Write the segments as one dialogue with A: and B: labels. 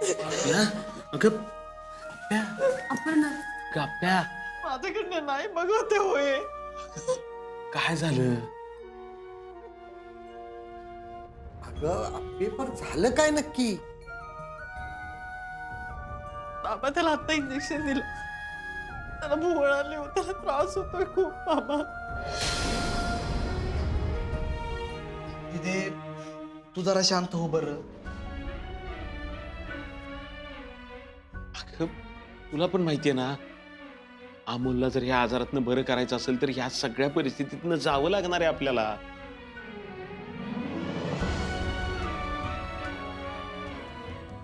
A: गप्प्या अगं
B: अपर्णा
A: गप्प्या
C: माझ्याकडनं नाही बघवते होय.
A: काय झालं?
D: अगं पेपर झालं काय नक्की?
C: बाबा त्याला आता इंजेक्शन दिलं. त्याला भुवळ आले होते, त्याला त्रास होतोय खूप बाबा.
E: तिथे तू जरा शांत हो बरं.
A: अगं तुला पण माहितीये ना, अमोलला जर ह्या आजारातनं बरं करायचं असेल तर ह्या सगळ्या परिस्थितीतनं जावं लागणार आहे आपल्याला.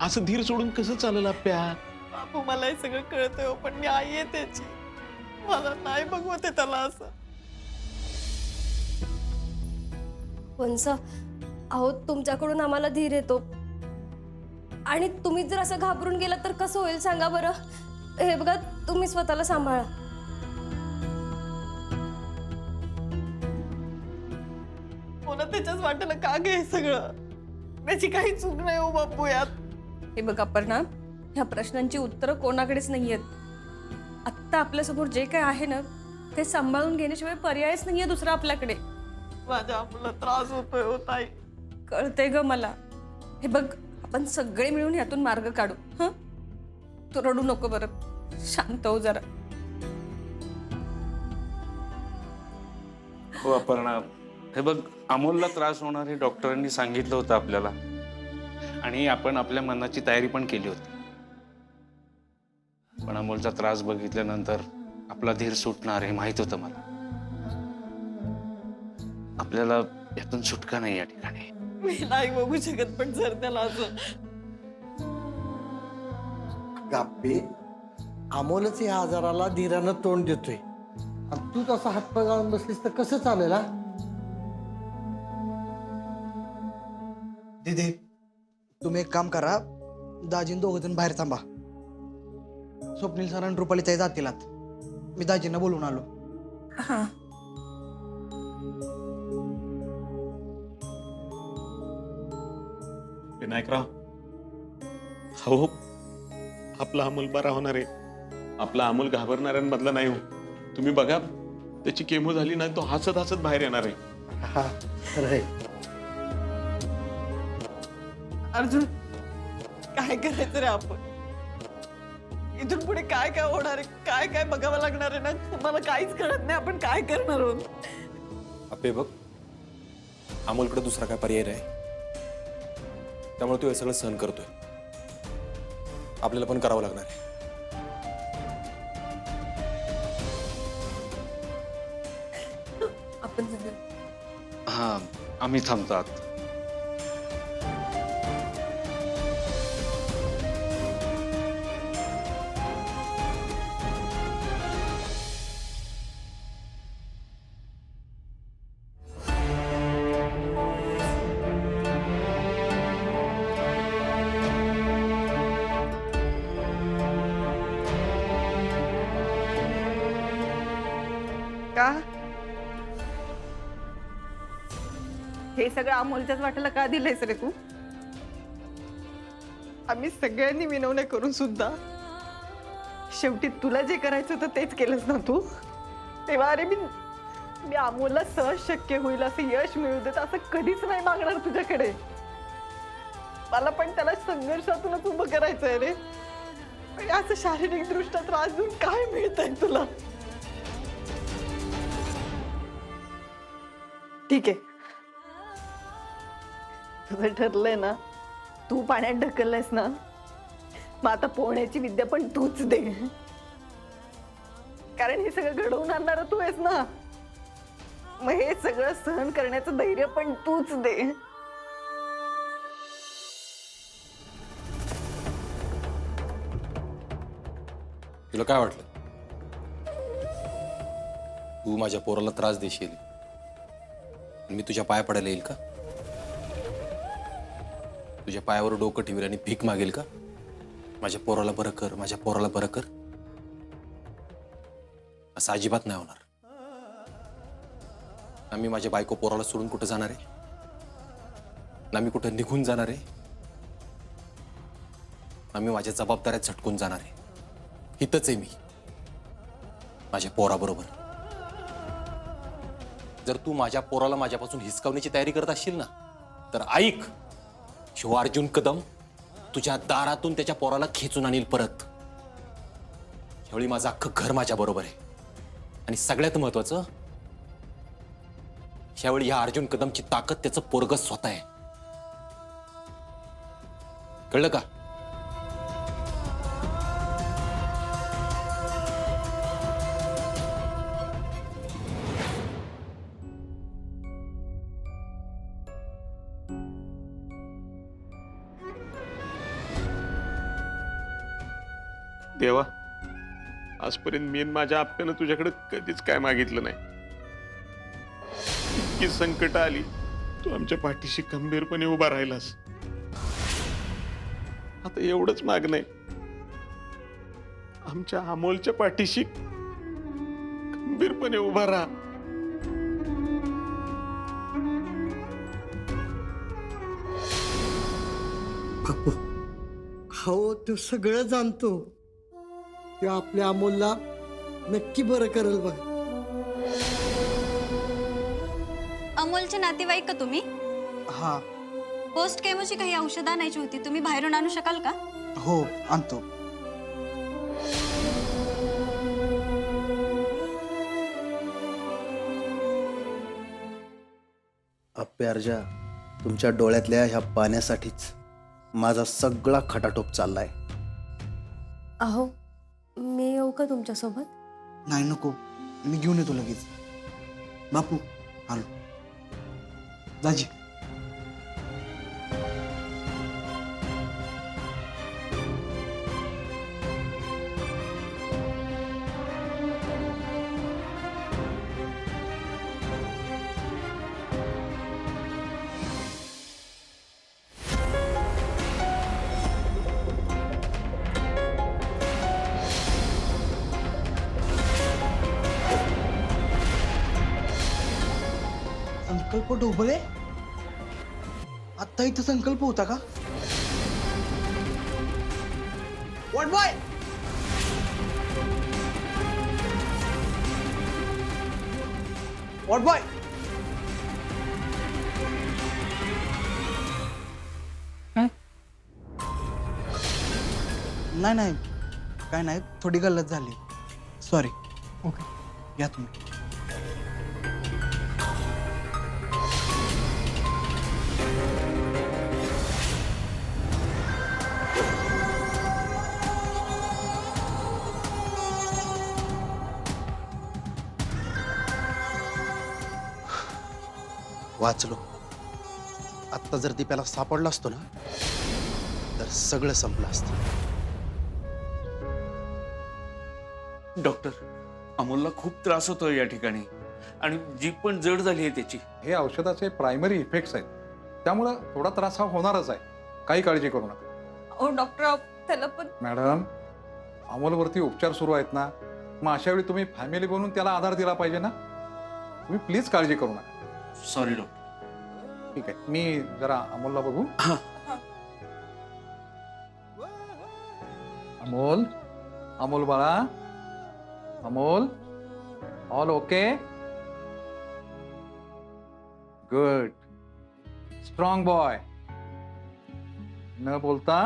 A: असं धीर सोडून कसं चालेल आप्या?
C: बापू मला हे सगळं कळतंय हो, पण मी आई आहे त्याची. मला नाही बघवते त्याला असं.
B: वंस, अहो तुमच्याकडून आम्हाला धीर येतो आणि तुम्ही जर असं घाबरून गेला तर कसं होईल सांगा बरं. हे बघा, तुम्ही स्वतःला सांभाळा.
C: मला त्याच्याच वाटेला का घे हे सगळं? त्याची काही चूक नाही हो बापू यात.
B: हे बघा अपर्णा, ह्या प्रश्नांची उत्तरं कोणाकडेच नाहीयेत. आत्ता आपल्यासमोर जे काय आहे ना, ते सांभाळून घेण्याशिवाय पर्यायच नाहीये दुसरा आपल्याकडे.
C: माझ्या मुला त्रास होतोय हो ताई.
B: कळतंय ग मला. हे बघ, आपण सगळे मिळून ह्यातून मार्ग काढू. हं, तू रडू नको बरं, शांत हो जरा.
F: हो अपर्णा, हे बघ, अमोलला त्रास होणार हे डॉक्टरांनी सांगितलं होतं आपल्याला आणि आपण आपल्या मनाची तयारी पण केली होती. पण अमोलचा त्रास बघितल्यानंतर आपला धीर सुटणार हे माहित होतं मला. आपल्याला यातून सुटका नाही या ठिकाणी.
C: मी नाही बघू शकत, पण जर त्याला असं
D: गाप्पे अमोलच या आजाराला धीरानं तोंड देतोय आणि तू तसा हातपाय गाळून बसलीस तर कसं चालेल? हा
E: दीदी, तुम्ही एक काम करा, दाजीन दोघं जण बाहेर थांबा. स्वप्नील सर आणि रुपाली ताई जातील आत. मी दाजींना बोलून आलो.
B: हा,
A: विनायकराव, हो आपला अमोल बरा होणार आहे. आपला अमोल घाबरणाऱ्यांमधला नाही हो. तुम्ही बघा, त्याची केमो झाली नाही, तो हसत हसत बाहेर येणार आहे.
D: हा खरं आहे.
C: अर्जुन, काय करायचं रे आपण? इथून पुढे काय काय होणार आहे, काय काय बघावं लागणार आहे ना, मला काहीच कळत नाही. आपण काय करणार आहोत?
G: आपे बघ, अमोलकडे दुसरा काय पर्याय नाही, त्यामुळे तो हे सगळं सहन करतोय. आपल्याला पण करावं लागणार आहे.
B: आपण जरा-
F: हा, आम्ही थांबतो आत.
C: का हे सगळं अमोलच्याच वाट्याला का दिलंयस रे तू? आम्ही सगळ्यांनी विनवण्या करून सुद्धा शेवटी तुला जे करायचं होतं तेच केलंस ना तू. तेव्हा अरे मी अमोलला सहज शक्य होईल असं यश मिळू देत असं कधीच नाही मागणार तुझ्याकडे. मला पण त्याला संघर्षातूनच उभं करायचंय रे. पण असं शारीरिक दृष्ट्या त्रास देऊन काय मिळतंय तुला? ठीक आहे, तुझं ठरलंय ना, तू पाण्यात ढकललंयस ना, मग आता पोहण्याची विद्या पण तूच दे. कारण हे सगळं घडवून आणणार तू आहेस ना, मग हे सगळं सहन करण्याचं धैर्य पण तूच दे.
G: तुला काय वाटलं? तू माझ्या पोराला त्रास देशील आणि मी तुझ्या पाया पडायला येईल का? तुझ्या पायावर डोकं ठेवील आणि भीक मागेल का? माझ्या पोराला बरं कर, माझ्या पोराला बरं कर. असं अजिबात नाही होणार. ना मी माझ्या बायको पोराला सोडून कुठं जाणार आहे, ना मी कुठं निघून जाणार आहे. आम्ही माझ्या जबाबदाऱ्यात झटकून जाणार आहे. इथंच आहे मी माझ्या पोराबरोबर. जर तू माझ्या पोराला माझ्यापासून हिसकावण्याची तयारी करत असशील ना, तर ऐक, शिव अर्जुन कदम तुझ्या दारातून त्याच्या पोराला खेचून आणील परत. यावेळी माझं अख्खं घर माझ्या बरोबर आहे. आणि सगळ्यात महत्वाचं, यावेळी या अर्जुन कदमची ताकद त्याचं पोरग स्वतः आहे. कळलं का?
A: देवा, आजपर्यंत मी आणि माझ्या आप्यानं तुझ्याकडे कधीच काय मागितलं नाही. इतकी संकट आली, तू आमच्या पाठीशी खंबीरपणे उभा राहिलास. आता एवढंच मागणं आहे, आमच्या अमोलच्या पाठीशी खंबीरपणे उभा राहा.
D: बापू, हो तो सगळं जाणतो. ते आपल्या अमोलला नक्की बरं करेल बघ.
H: अमोलचे नातेवाईक का तुम्ही?
E: हा.
H: पोस्ट केमोची काही औषधं आणायची होती, तुम्ही बाहेरून आणू शकाल का?
E: हो, आणतो.
I: अप्प्यार्जा, तुमच्या डोळ्यातल्या ह्या पाण्यासाठीच माझा सगळा खटाटोप चाललाय.
B: अहो, मी येऊ का तुमच्यासोबत?
E: नाही, नको, मी घेऊन येतो लगेच. बापू, आलो. दाजी. संकल्प ढोबळे? आता इथं संकल्प होता का? What boy? What boy? नाही नाही, काय नाही, थोडी गल्लत झाली. सॉरी. ओके, घ्या तुम्ही.
I: वाचलो. आत्ता जर दीप्याला सापडला असतो ना, तर सगळं संपलं असतं.
F: डॉक्टर, अमोलला खूप त्रास होतोय या ठिकाणी आणि जीभ पण जड झाली आहे त्याची.
J: हे औषधाचे प्रायमरी इफेक्ट्स आहेत, त्यामुळं थोडा त्रास हा होणारच आहे. काही काळजी करू नका.
C: ओ डॉक्टर, त्याला पण
J: मॅडम, अमोलवरती उपचार सुरू आहेत ना, मग अशा वेळी तुम्ही फॅमिली बनून त्याला आधार दिला पाहिजे ना. तुम्ही प्लीज काळजी करू नका.
F: Sorry doctor.
J: ठीक आहे, मी जरा अमोलला बघू. अमोल, अमोल बाळा, Amol, all okay? Good, strong boy. न बोलता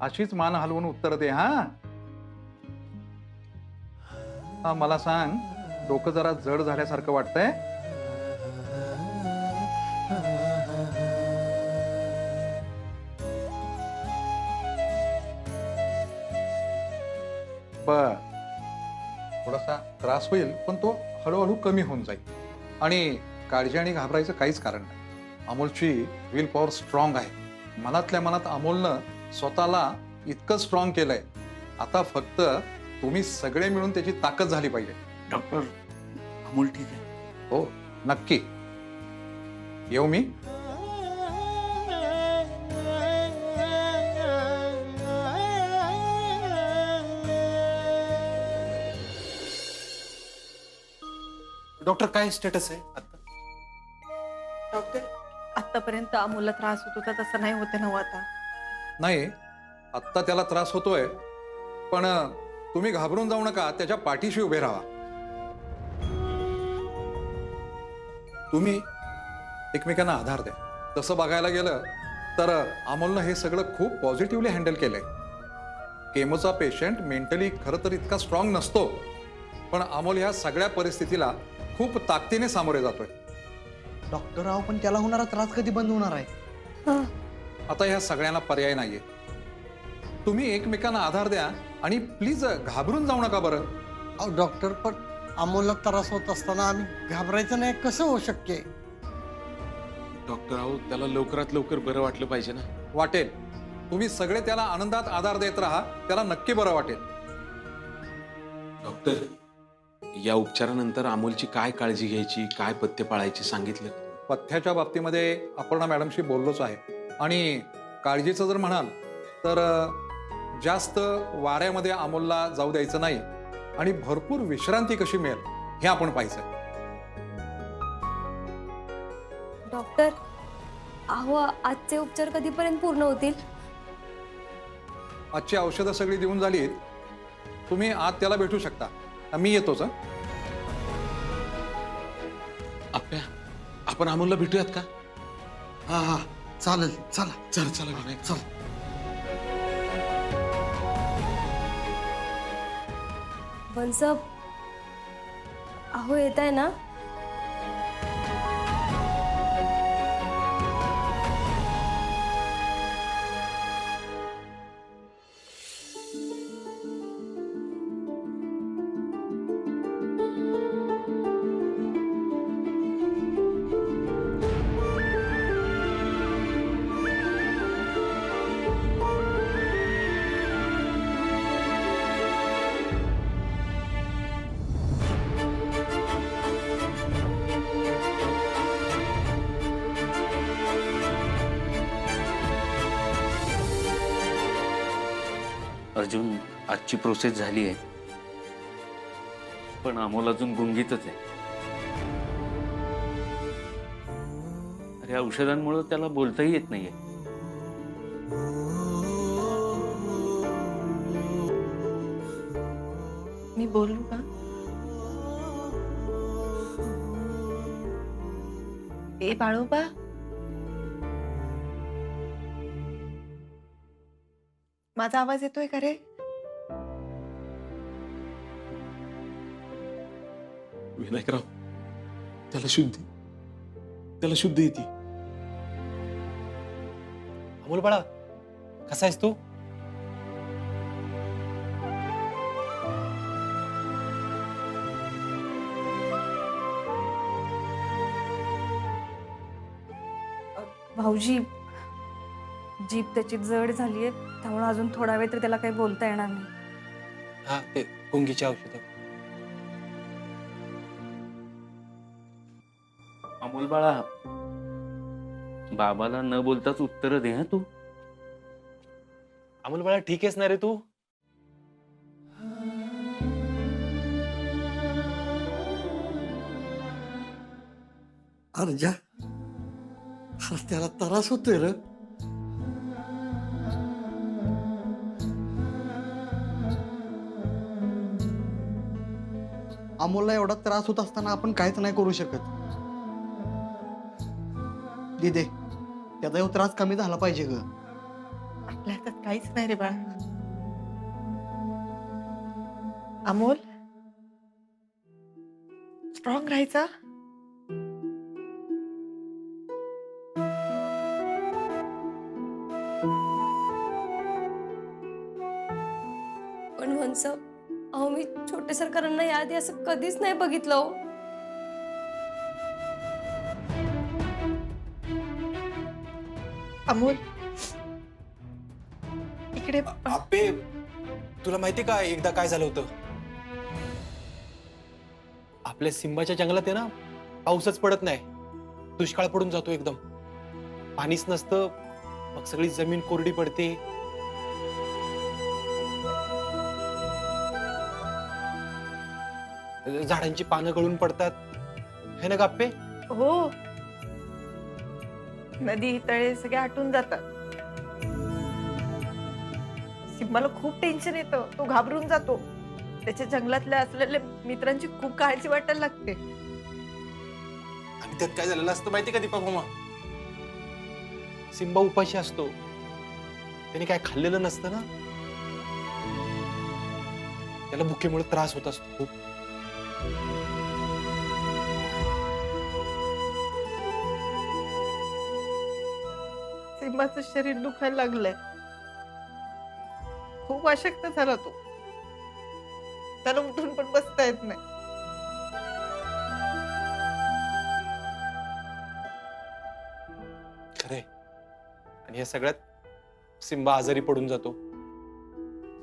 J: अशीच मान हलवून उत्तर दे. हा, मला सांग, डोकं जरा जड झाल्यासारखं वाटतंय? बर, थोडासा त्रास होईल, पण तो हळूहळू कमी होऊन जाईल. आणि काळजी आणि घाबरायचं काहीच कारण नाही. अमोलची विल पॉवर स्ट्रॉंग आहे. मनातल्या मनात अमोलनं स्वतःला इतकं स्ट्रॉंग केलंय. आता फक्त तुम्ही सगळे मिळून त्याची ताकद झाली पाहिजे.
F: डॉक्टर, अमोल ठीक आहे?
J: हो, नक्की. येऊ मी?
G: डॉक्टर, काय स्टेटस आहे आता?
C: डॉक्टर, आतापर्यंत अमोलला त्रास होत होता तसं नाही होते ना आता?
J: नाही, आत्ता त्याला त्रास होतोय, पण तुम्ही घाबरून जाऊ नका, त्याच्या पाठीशी उभे राहा. तुम्ही एकमेकांना आधार द्या. तसं बघायला गेलं तर अमोलनं हे सगळं खूप पॉझिटिव्हली हँडल केलंय. केमोचा पेशंट मेंटली खरं तर इतका स्ट्रॉंग नसतो, पण अमोल ह्या सगळ्या परिस्थितीला खूप ताकदीने सामोरे जातोय.
E: डॉक्टर राव, पण त्याला होणारा त्रास कधी बंद होणार आहे?
B: हं.
J: आता ह्या सगळ्यांना पर्याय नाहीये. तुम्ही एकमेकांना आधार द्या आणि प्लीज घाबरून जाऊ नका बरं.
D: अहो डॉक्टर, पण अमोलला त्रास होत असताना आम्ही घाबरायचं नाही कसं होऊ शक्य आहे?
A: डॉक्टर अहो, त्याला लवकरात लवकर बरं वाटलं पाहिजे ना.
J: वाटेल. तुम्ही सगळे त्याला आनंदात आधार देत राहा, त्याला नक्की बरं वाटेल.
A: डॉक्टर, या उपचारानंतर अमोलची काय काळजी घ्यायची, काय पथ्य पाळायची सांगितलं?
J: पथ्याच्या बाबतीमध्ये अपर्णा मॅडमशी बोललोच आहे. आणि काळजीचं जर म्हणाल तर जास्त वाऱ्यामध्ये अमोलला जाऊ द्यायचं नाही आणि भरपूर विश्रांती कशी मिळेल हे आपण पाहायचं.
B: डॉक्टर, अहो आजचे उपचार कधीपर्यंत पूर्ण होतील?
J: आजची औषधं सगळी देऊन झालीत. तुम्ही आज त्याला भेटू शकता. मी येतोच.
A: आप्या, आपण अमोलला भेटूयात का?
D: हा हा, चालेल, चला.
A: चल चला विनायक.
D: चल.
B: बनसब, अहो येत आहे ना?
F: अर्जुन, आजची प्रोसेस झाली आहे, पण अमोल अजून गुंगीतच आहे. अरे औषधांमुळे त्याला बोलताही येत नाहीये.
C: मी बोलू का? ए बाळोबा, माझा आवाज येतोय का रे?
A: विनायकराव, त्याला शुद्ध येते.
G: अमोल बाळा, कसा आहेस तू?
K: भाऊजी, जीभ त्याची जड झालीये, त्यामुळे अजून थोडा वेळ तर त्याला काही बोलता येणार नाही.
G: हा, ते गुंगीची औषधं.
F: अमोल बाळा, बाबाला न बोलताच उत्तर दे हा तू.
G: अमोल बाळा, ठीक आहेस ना रे तू?
D: अर्जा, अरे त्याला त्रास होतोय रे.
E: अमोलला एवढा त्रास होत असताना आपण काहीच नाही करू शकत. दिदे, त्याचा एवढा त्रास कमी झाला पाहिजे ग.
C: आपल्या हातात काहीच नाही रे बाळ. अमोल, स्ट्रॉंग राहायचा.
B: पण बनसब, अहो मी छोटे सरकारांना याआधी असं कधीच नाही बघितलं हो.
C: अमोल, इकडे.
G: अबे, तुला माहिती का एकदा काय झालं होतं? आपल्या सिंबाच्या जंगलात आहे ना, पाऊसच पडत नाही, दुष्काळ पडून जातो एकदम. पाणीच नसतं, मग सगळी जमीन कोरडी पडते. झाडांची पानं गळून पडतात, है ना गप्पे?
C: हो, नदी तळे सगळे आटून जातात. सिम्बाला खूप टेन्शन येतं, तो घाबरून जातो. त्याच्या जंगलातल्या असलेल्या मित्रांची खूप काळजी वाटायला लागते.
G: आणि त्यात काय झालेलं असतं माहिती का दीपक मामा? सिम्बा उपाशी असतो, त्याने काय खाल्लेलं नसतं ना, त्याला भुकेमुळे त्रास होत असतो खूप.
C: सिम्बाचं शरीर दुखायला लागलंय, खूप अशक्त झाला तो, त्याला उठून पण बसता येत नाही.
G: खरंय. आणि या सगळ्यात सिम्बा आजारी पडून जातो,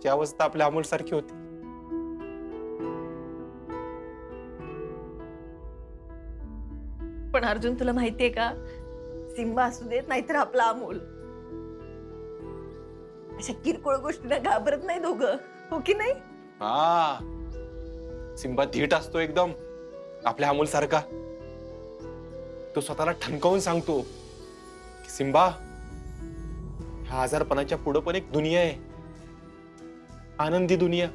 G: जी अवस्था आपल्या अमोल सारखी होती.
C: पण अर्जुन, तुला माहितीये का, सिम्बा असू देत नाहीतर आपला अमोल, अशा किरकोळ गोष्टींना घाबरत नाही दोघं, हो की नाही?
G: हा, सिम्बा धीट असतो एकदम आपल्या अमोल सारखा. तो स्वतःला ठणकावून सांगतो की सिम्बा, ह्या आजारपणाच्या पुढं पण एक दुनिया आहे, आनंदी दुनिया,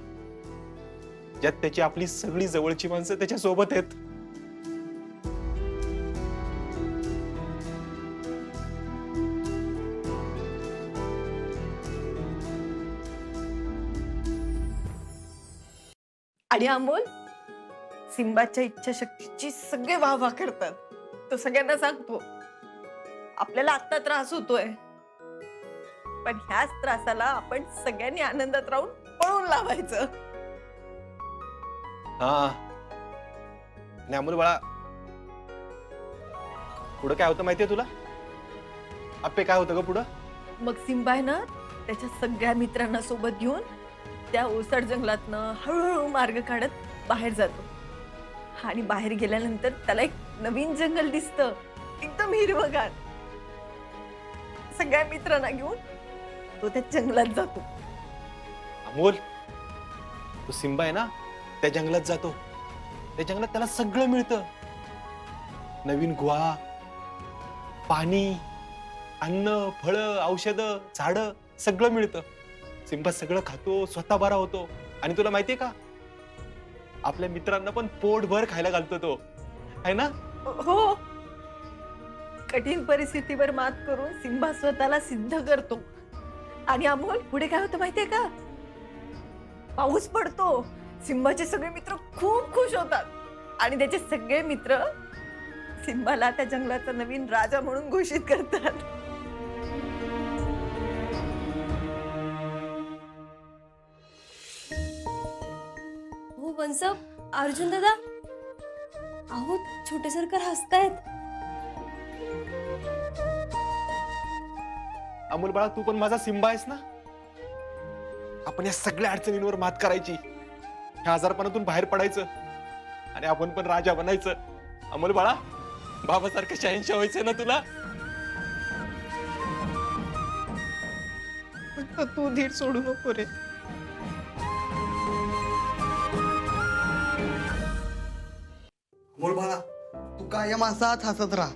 G: ज्यात त्याची आपली सगळी जवळची माणसं त्याच्या सोबत आहेत.
C: आणि अमोल सिम्बाच्या इच्छाशक्तीची सगळे वाहवा करतात. तो सगळ्यांना सांगतो आपल्याला आत्ता त्रास होतोय, पण ह्याच त्रासाला आपण सगळ्यांनी आनंदात राहून पळून लावायचं.
G: हा, आणि अमोल बाळा, पुढं काय होतं माहितीये तुला? आपे काय होतं ग पुढं?
C: मग सिम्बा आहे ना, त्याच्या सगळ्या मित्रांना सोबत घेऊन त्या ओसाड जंगलातनं हळूहळू मार्ग काढत बाहेर जातो. आणि बाहेर गेल्यानंतर त्याला एक नवीन जंगल दिसतं, एकदम हिरवंगार. सगळ्या मित्रांना घेऊन तो त्या जंगलात जातो.
G: अमोल, तो सिम्बा आहे ना, त्या जंगलात जातो. त्या जंगलात त्याला सगळं मिळतं, नवीन गुहा, पाणी, अन्न, फळं, औषधं, झाडं, सगळं मिळतं. सिम्बा सगळं खातो, स्वतः बरा होतो. आणि तुला माहितीये का, आपल्या मित्रांना पण पोटभर खायला घालतो तो, आहे ना?
C: हो, कठीण परिस्थितीवर मात करून सिम्बा स्वतःला सिद्ध करतो. आणि अमोल, पुढे काय होतं माहितीये का, पाऊस पडतो. सिम्बाचे सगळे मित्र खूप खुश होतात आणि त्याचे सगळे मित्र सिम्बाला त्या जंगलाचा नवीन राजा म्हणून घोषित करतात.
B: हो वंस, अर्जुन दादा, अहो छोटे सरकार हसतायत.
G: अमोल बाळा, तू पण माझा सिम्बा आहेस ना. आपण या सगळ्या अडचणींवर मात करायची, ह्या आजारपणातून बाहेर पडायचं आणि आपण पण राजा बनायचं. अमोल बाळा, बाबासारखं शहंशाह व्हायचं ना तुला.
C: फक्त तू धीर सोडू नको रे.
E: अमोल बाळा, तू कायम असाच हसत राहा.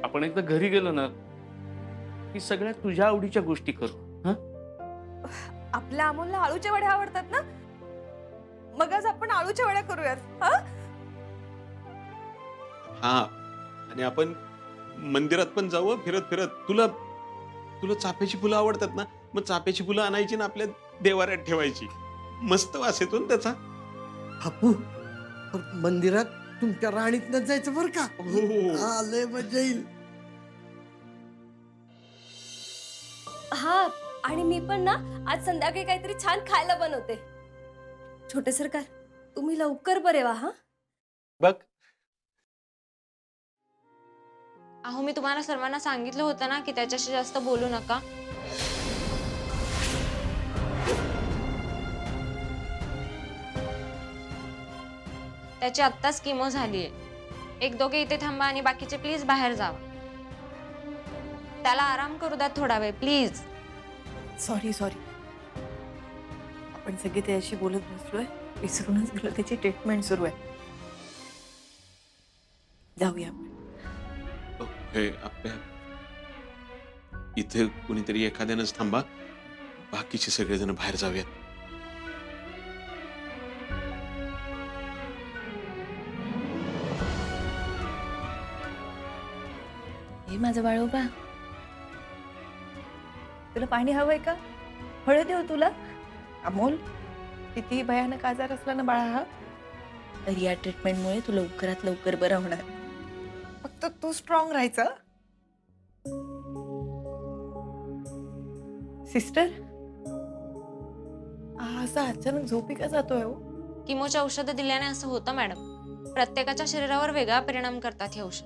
F: आपण एकदा घरी गेलो ना की सगळ्या तुझ्या आवडीच्या गोष्टी करू. हा,
K: आपल्या अमोलला आळूच्या वड्या आवडतात ना, मग आज आपण आळूच्या वड्या करूयात. हा,
A: हा, आणि आपण मंदिरात पण जाऊ फिरत फिरत. तुला तुला चाफ्याची फुलं आवडतात ना, मग चाफ्याची फुलं आणायची ना, आपल्या देवाऱ्यात ठेवायची. मस्त वास येतो ना त्याचा.
D: बापू, पण मंदिरात तुमच्या राणीतनं जायचं बरं का?
A: हो.
D: हा, लय मजा येईल.
B: हा, आणि मी पण ना आज संध्याकाळी काहीतरी छान खायला बनवते. छोटे सरकार, तुम्ही लवकर बरे व्हा. हा,
G: बघ,
H: अहो, मी तुम्हाला सर्वांना सांगितलं होतं ना की त्याच्याशी जास्त बोलू नका. त्याची आत्ताच किमो झालीये. एक दोघे इथे थांबा आणि बाकीचे प्लीज बाहेर जावा. त्याला आराम करू द्या थोडा वेळ प्लीज.
C: सॉरी, आपण सगळे त्याच्याशी बोलत बसलोय, विसरूनच गेलो त्याची ट्रीटमेंट सुरू आहे. जाऊया आपण.
A: हे आपल्या इथे कुणीतरी एखाद्यानंच थांबा. बाकीचे सगळेजण बाहेर जाऊयात.
K: हे माझं बाळोबा, तुला पाणी हवंय का? हळद देऊ तुला? अमोल, किती भयानक आजार असला ना बाळा हा, तर या ट्रीटमेंटमुळे तू लवकरात लवकर बरा होणार. फक्त तू स्ट्रॉंग राहायचं. सिस्टर, असा अचानक झोपी का जातोय हो?
H: किमोची औषधं दिल्याने असं होतं मॅडम. प्रत्येकाच्या शरीरावर वेगळा परिणाम करतात ही औषध.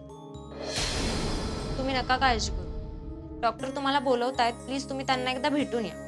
H: तुम्ही नका काळजी करू. डॉक्टर तुम्हाला बोलवतायत, प्लीज तुम्ही त्यांना एकदा भेटून या.